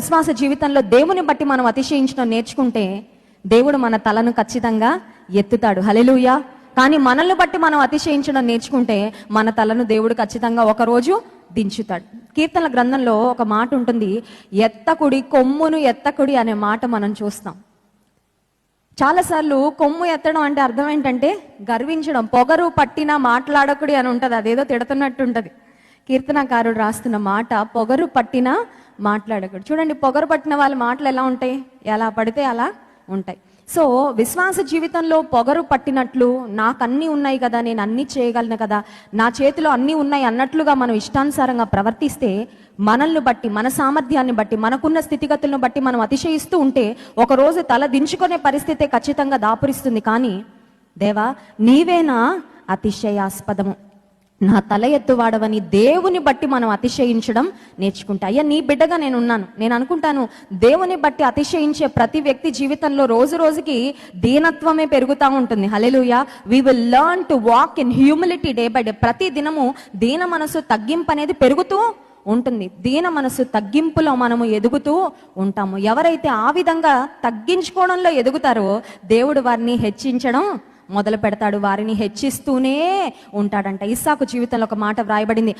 విశ్వాస జీవితంలో దేవుని బట్టి మనం అతిశయించడం నేర్చుకుంటే దేవుడు మన తలను ఖచ్చితంగా ఎత్తుతాడు. హల్లెలూయా. కానీ మనల్ని బట్టి మనం అతిశయించడం నేర్చుకుంటే మన తలను దేవుడు ఖచ్చితంగా ఒకరోజు దించుతాడు. కీర్తనల గ్రంథంలో ఒక మాట ఉంటుంది, ఎత్తకుడి కొమ్మును ఎత్తకుడి అనే మాట మనం చూస్తాం. చాలాసార్లు కొమ్ము ఎత్తడం అంటే అర్థం ఏంటంటే గర్వించడం, పొగరు పట్టిన మాట్లాడకుడి అని ఉంటుంది. అదేదో తిడుతున్నట్టు ఉంటుంది. కీర్తనకారుడు రాస్తున్న మాట పొగరు పట్టిన మాట్లాడకుడు. చూడండి, పొగరు పట్టిన వాళ్ళ మాటలు ఎలా ఉంటాయి, ఎలా పడితే అలా ఉంటాయి. సో విశ్వాస జీవితంలో పొగరు పట్టినట్లు నాకు అన్నీ ఉన్నాయి కదా, నేను అన్నీ చేయగలను కదా, నా చేతిలో అన్నీ ఉన్నాయి అన్నట్లుగా మనం ఇష్టానుసారంగా ప్రవర్తిస్తే మనల్ని బట్టి, మన సామర్థ్యాన్ని బట్టి, మనకున్న స్థితిగతులను బట్టి మనం అతిశయిస్తూ ఉంటే ఒకరోజు తల దించుకునే పరిస్థితే ఖచ్చితంగా దాపురిస్తుంది. కానీ దేవా నీవేనా అతిశయాస్పదము, నా తల ఎత్తువాడవని దేవుని బట్టి మనం అతిశయించడం నేర్చుకుంటా. అయ్యా నీ బిడ్డగా నేను అనుకుంటాను, దేవుని బట్టి అతిశయించే ప్రతి వ్యక్తి జీవితంలో రోజు రోజుకి దీనత్వమే పెరుగుతూ ఉంటుంది. Hallelujah. We will learn to walk in humility day by day. ప్రతి దినము దీన మనసు తగ్గింపు అనేది పెరుగుతూ ఉంటుంది. దీన మనసు తగ్గింపులో మనము ఎదుగుతూ ఉంటాము. ఎవరైతే ఆ విధంగా తగ్గించుకోవడంలో ఎదుగుతారో దేవుడు వారిని హెచ్చించడం మొదలు పెడతాడు, వారిని హెచ్చిస్తూనే ఉంటాడంట. ఇస్సాకు జీవితంలో ఒక మాట వ్రాయబడింది,